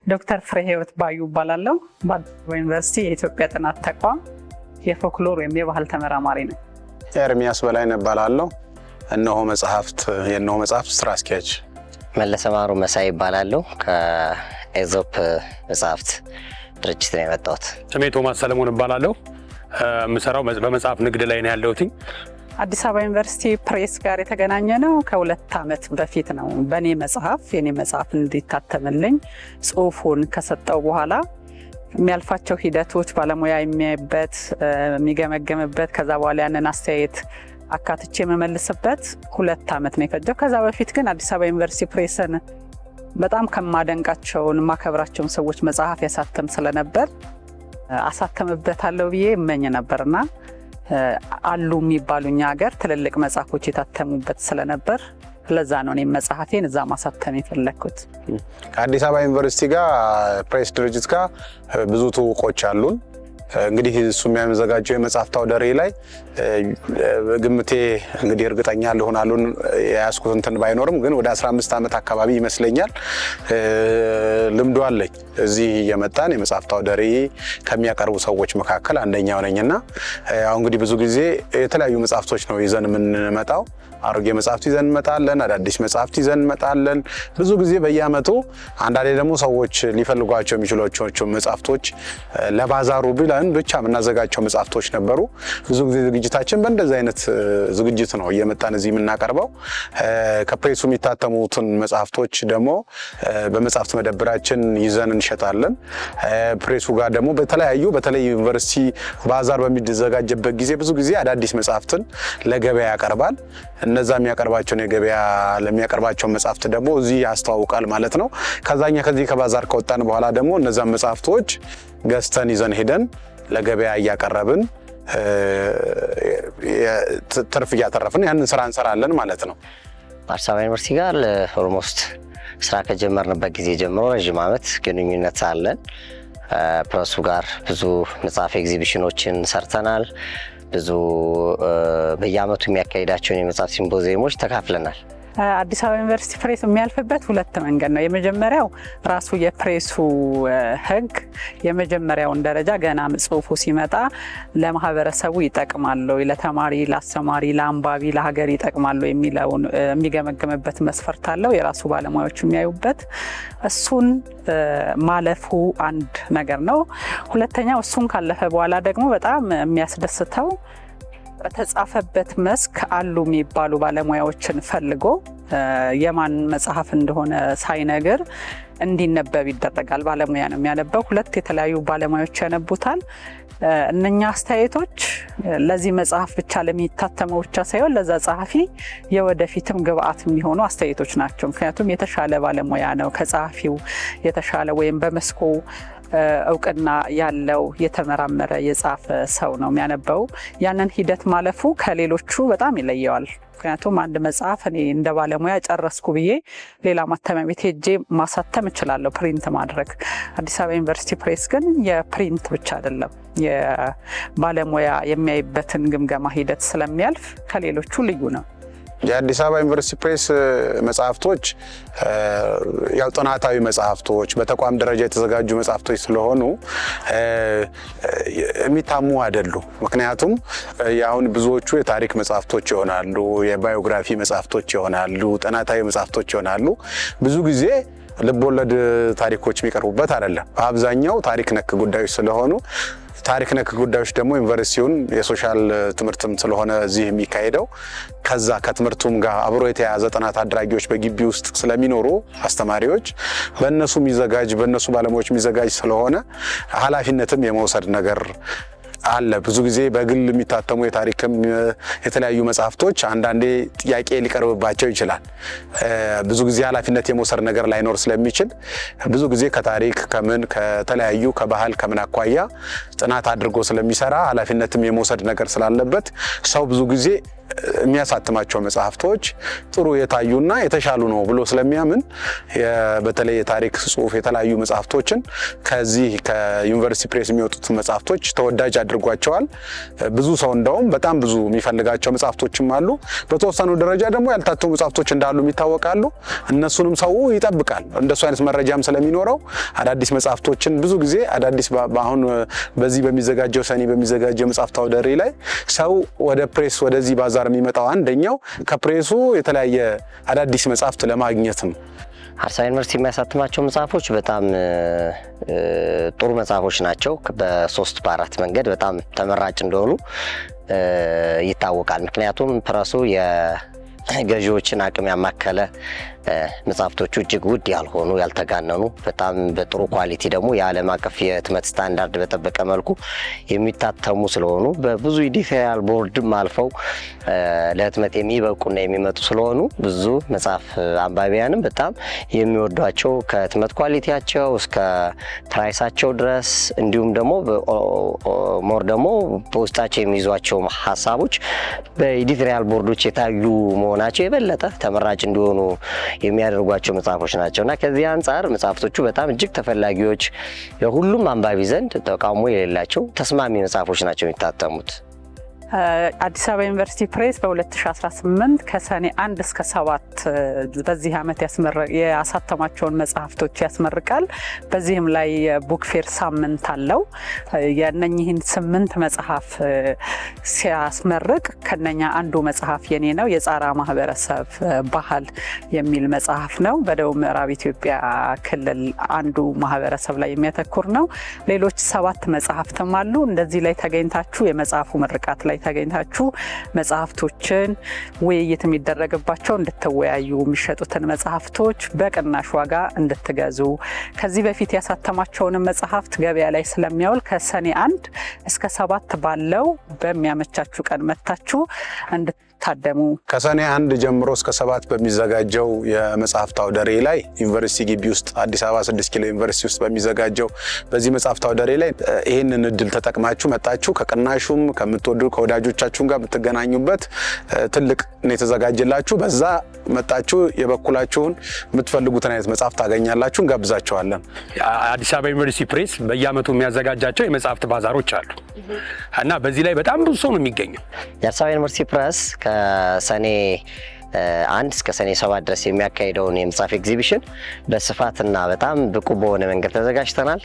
ዶክተር ፍሬህይወት ባዩ እባላለሁ። በዩኒቨርሲቲ የኢትዮጵያ ጥናት ተቋም የፎክሎር ወይም የባህል ተመራማሪ ነኝ። ኤርሚያስ በላይነህ እባላለሁ። የእነሆ መጽሐፍት ስራ አስኪያጅ። መለሰ ማሩ መሳይ እባላለሁ። ከኤዞፕ መጽሐፍት ድርጅት ነው የመጣሁት። ስሜ ቶማስ ሰለሞን እባላለሁ። የምሰራው በመጽሐፍ ንግድ ላይ ነው ያለሁት። አዲስ አበባ ዩኒቨርሲቲ ፕሬስ ጋር የተገናኘ ነው ከ2 ዓመት በፊት ነው። የኔ መጽሐፍ እንዲታተምልኝ ጽሁፉን ከሰጠው በኋላ የሚያልፋቸው ሂደቶች ባለሙያ የሚያይበት የሚገመገምበት ከዛ በኋላ ያንን አስተያየት አካትቼ የመመልስበት 2 ዓመት ነው የፈጀው። ከዛ በፊት ግን አዲስ አበባ ዩኒቨርሲቲ ፕሬስን በጣም ከማደንቃቸውን ማከብራቸውን ሰዎች መጽሐፍ ያሳተም ስለነበር አሳተምበታለሁ ብዬ እመኝ ነበርና አሉ የሚባሉኛ ሀገር ትልልቅ መጽሐፎች የታተሙበት ስለነበር ለዛ ነው እኔ መጽሐፌን እዛ ማሳተም የፈለኩት። ከአዲስ አበባ ዩኒቨርሲቲ ጋር ፕሬስ ድርጅት ጋር ብዙ ትውቆች አሉን። እንግዲህ እሱ የሚያዘጋጀው የመጽሐፍት አውደ ርዕይ ላይ ግምቴ እንግዲህ እርግጠኛ ልሆናሉን ያስኩት እንትን ባይኖርም ግን ወደ 15 ዓመት አካባቢ ይመስለኛል ልምዱ አለኝ። እዚህ የመጣን የመጽሐፍት አውደ ርዕይ ከሚያቀርቡ ሰዎች መካከል አንደኛው ነኝና አሁን እንግዲህ ብዙ ጊዜ የተለያዩ መጽሐፍቶች ነው ይዘን የምንመጣው። አሮጌ መጽሐፍት ይዘን እንመጣለን፣ አዳዲስ መጽሐፍት ይዘን እንመጣለን። ብዙ ጊዜ በየዓመቱ አንዳንዴ ደግሞ ሰዎች ሊፈልጓቸው የሚችሏቸው መጽሐፍቶች ለባዛሩ ብለን ብቻ የምናዘጋጀው መጽሐፍቶች ነበሩ። ብዙ ጊዜ ዝግጅታችን በእንደዚህ አይነት ዝግጅት ነው እየመጣን እዚህ የምናቀርበው። ከፕሬሱ የሚታተሙትን መጽሐፍቶች ደግሞ በመጽሐፍት መደብራችን ይዘን እንሸጣለን። ፕሬሱ ጋር ደግሞ በተለይ ዩኒቨርሲቲ ባዛር በሚዘጋጅበት ጊዜ ብዙ ጊዜ አዳዲስ መጽሐፍትን ለገበያ ያቀርባል። እነዛ ለሚያቀርባቸው መጽሐፍት ደግሞ እዚህ ያስተዋውቃል ማለት ነው። ከዚህ ከባዛር ከወጣን በኋላ ደግሞ እነዛን መጽሐፍቶች ገዝተን ይዘን ሄደን ለገበያ እያቀረብን ትርፍ እያተረፍን ያንን ስራ እንሰራለን ማለት ነው። አዲስ አበባ ዩኒቨርሲቲ ጋር ኦልሞስት ስራ ከጀመርንበት ጊዜ ጀምሮ ረጅም ዓመት ግንኙነት አለን። ፕሬሱ ጋር ብዙ መጽሐፍ ኤግዚቢሽኖችን ሰርተናል። ብዙ በየዓመቱ የሚያካሂዳቸውን የመጽሐፍ ሲምፖዚየሞች ተካፍለናል። አዲስ አበባ ዩኒቨርሲቲ ፕሬስ የሚያልፍበት 2 መንገድ ነው። የመጀመሪያው ራሱ የፕሬሱ ሕግ የመጀመሪያውን ደረጃ ገና ጽሁፉ ሲመጣ ለማህበረሰቡ ይጠቅማል፣ ለተማሪ፣ ለአስተማሪ፣ ለአንባቢ፣ ለሀገር ይጠቅማል የሚለውን የሚገመገምበት መስፈርት አለው። የራሱ ባለሙያዎች የሚያዩበት እሱን ማለፉ አንድ ነገር ነው። ሁለተኛው እሱን ካለፈ በኋላ ደግሞ በጣም የሚያስደስተው በተጻፈበት መስክ አሉ የሚባሉ ባለሙያዎችን ፈልጎ የማን መጽሐፍ እንደሆነ ሳይነግር እንዲነበብ ይደረጋል። ባለሙያ ነው የሚያነበው። 2 የተለያዩ ባለሙያዎች ያነቡታል። እነኛ አስተያየቶች ለዚህ መጽሐፍ ብቻ ለሚታተመው ብቻ ሳይሆን ለዛ ጸሐፊ የወደፊትም ግብአት የሚሆኑ አስተያየቶች ናቸው። ምክንያቱም የተሻለ ባለሙያ ነው ከጸሐፊው የተሻለ ወይም በመስኩ እውቅና ያለው የተመራመረ የጻፈ ሰው ነው የሚያነበው። ያንን ሂደት ማለፉ ከሌሎቹ በጣም ይለየዋል። ምክንያቱም አንድ መጽሐፍ እኔ እንደ ባለሙያ ጨረስኩ ብዬ ሌላ ማተሚያ ቤት ሄጄ ማሳተም እችላለሁ፣ ፕሪንት ማድረግ። አዲስ አበባ ዩኒቨርሲቲ ፕሬስ ግን የፕሪንት ብቻ አይደለም፣ የባለሙያ የሚያይበትን ግምገማ ሂደት ስለሚያልፍ ከሌሎቹ ልዩ ነው። የአዲስ አበባ ዩኒቨርሲቲ ፕሬስ መጽሐፍቶች ያው ጥናታዊ መጽሐፍቶች በተቋም ደረጃ የተዘጋጁ መጽሐፍቶች ስለሆኑ የሚታሙ አይደሉም። ምክንያቱም አሁን ብዙዎቹ የታሪክ መጽሐፍቶች ይሆናሉ፣ የባዮግራፊ መጽሐፍቶች ይሆናሉ፣ ጥናታዊ መጽሐፍቶች ይሆናሉ። ብዙ ጊዜ ልቦለድ ታሪኮች የሚቀርቡበት አይደለም። በአብዛኛው ታሪክ ነክ ጉዳዮች ስለሆኑ ታሪክ ነክ ጉዳዮች ደግሞ ዩኒቨርሲቲውን የሶሻል ትምህርትም ስለሆነ እዚህ የሚካሄደው ከዛ ከትምህርቱም ጋር አብሮ የተያያዘ ጥናት አድራጊዎች በግቢ ውስጥ ስለሚኖሩ አስተማሪዎች በእነሱ ባለሙያዎች የሚዘጋጅ ስለሆነ ኃላፊነትም የመውሰድ ነገር አለ። ብዙ ጊዜ በግል የሚታተሙ የታሪክም የተለያዩ መጽሐፍቶች አንዳንዴ ጥያቄ ሊቀርብባቸው ይችላል። ብዙ ጊዜ ኃላፊነት የመውሰድ ነገር ላይኖር ስለሚችል ብዙ ጊዜ ከታሪክ ከተለያዩ ከባህል ከምን አኳያ ጥናት አድርጎ ስለሚሰራ ኃላፊነትም የመውሰድ ነገር ስላለበት ሰው ብዙ ጊዜ የሚያሳትማቸው መጽሐፍቶች ጥሩ የታዩና የተሻሉ ነው ብሎ ስለሚያምን በተለይ የታሪክ ጽሁፍ የተለያዩ መጽሐፍቶችን ከዚህ ከዩኒቨርሲቲ ፕሬስ የሚወጡት መጽሐፍቶች ተወዳጅ አድርጓቸዋል። ብዙ ሰው እንደውም በጣም ብዙ የሚፈልጋቸው መጽሐፍቶችም አሉ። በተወሰኑ ደረጃ ደግሞ ያልታተሙ መጽሐፍቶች እንዳሉ ይታወቃሉ። እነሱንም ሰው ይጠብቃል። እንደሱ አይነት መረጃም ስለሚኖረው አዳዲስ መጽሐፍቶችን ብዙ ጊዜ አዳዲስ አሁን በዚህ በሚዘጋጀው ሰኔ በሚዘጋጀው መጽሐፍት አውደ ርዕይ ላይ ሰው ወደ ፕሬስ ወደዚህ ባዛር የሚመጣው አንደኛው ከፕሬሱ የተለያየ አዳዲስ መጽሐፍት ለማግኘት ነው። ሀርሳ ዩኒቨርሲቲ የሚያሳትማቸው መጽሐፎች በጣም ጥሩ መጽሐፎች ናቸው። በ3 በ4 መንገድ በጣም ተመራጭ እንደሆኑ ይታወቃል። ምክንያቱም ፕረሱ የገዢዎችን አቅም ያማከለ መጽሐፍቶቹ እጅግ ውድ ያልሆኑ ያልተጋነኑ በጣም በጥሩ ኳሊቲ ደግሞ የዓለም አቀፍ የህትመት ስታንዳርድ በጠበቀ መልኩ የሚታተሙ ስለሆኑ በብዙ ኤዲቶሪያል ቦርድም አልፈው ለህትመት የሚበቁና የሚመጡ ስለሆኑ ብዙ መጽሐፍ አንባቢያንም በጣም የሚወዷቸው ከህትመት ኳሊቲያቸው እስከ ፕራይሳቸው ድረስ እንዲሁም ደግሞ ሞር ደግሞ በውስጣቸው የሚይዟቸው ሀሳቦች በኤዲቶሪያል ቦርዶች የታዩ መሆናቸው የበለጠ ተመራጭ እንዲሆኑ የሚያደርጓቸው መጽሐፎች ናቸውና ከዚህ አንፃር መጽሐፍቶቹ በጣም እጅግ ተፈላጊዎች የሁሉም አንባቢ ዘንድ ተቃውሞ የሌላቸው ተስማሚ መጽሐፎች ናቸው የሚታተሙት። አዲስ አበባ ዩኒቨርሲቲ ፕሬስ በ2018 ከሰኔ 1 እስከ 7 በዚህ ዓመት ያሳተማቸውን መጽሐፍቶች ያስመርቃል። በዚህም ላይ ቡክ ፌር ሳምንት አለው። የነኚህን 8 መጽሐፍ ሲያስመርቅ ከነኛ አንዱ መጽሐፍ የኔ ነው። የጻራ ማህበረሰብ ባህል የሚል መጽሐፍ ነው። በደቡብ ምዕራብ ኢትዮጵያ ክልል አንዱ ማህበረሰብ ላይ የሚያተኩር ነው። ሌሎች 7 መጽሐፍትም አሉ። እንደዚህ ላይ ተገኝታችሁ የመጽሐፉ ምርቃት ላይ ተገኝታችሁ መጽሐፍቶችን ውይይት የሚደረግባቸው እንድትወያዩ የሚሸጡትን መጽሐፍቶች በቅናሽ ዋጋ እንድትገዙ ከዚህ በፊት ያሳተማቸውን መጽሐፍት ገበያ ላይ ስለሚያውል ከሰኔ 1 እስከ 7 ባለው በሚያመቻችሁ ቀን መታችሁ እንድታደሙ ከሰኔ 1 ጀምሮ እስከ 7 በሚዘጋጀው የመጽሐፍት አውደ ርዕይ ላይ ዩኒቨርሲቲ ግቢ ውስጥ አዲስ አበባ 6 ኪሎ ዩኒቨርሲቲ ውስጥ በሚዘጋጀው በዚህ መጽሐፍት አውደ ርዕይ ላይ ይህንን እድል ተጠቅማችሁ መጣችሁ ከቅናሹም ከምትወዱ ከወዳጆቻችሁም ጋር የምትገናኙበት ትልቅ ነው የተዘጋጀላችሁ። በዛ መጣችሁ የበኩላችሁን የምትፈልጉትን አይነት መጽሐፍ ታገኛላችሁ። እንጋብዛችኋለን። አዲስ አበባ ዩኒቨርሲቲ ፕሬስ በየዓመቱ የሚያዘጋጃቸው የመጽሐፍት ባዛሮች አሉ እና በዚህ ላይ በጣም ብዙ ሰው ነው የሚገኘው። የአዲስ አበባ ዩኒቨርሲቲ ፕሬስ ከሰኔ 1 እስከ ሰኔ 7 ድረስ የሚያካሂደውን የመጽሐፍ ኤግዚቢሽን በስፋትና በጣም ብቁ በሆነ መንገድ ተዘጋጅተናል።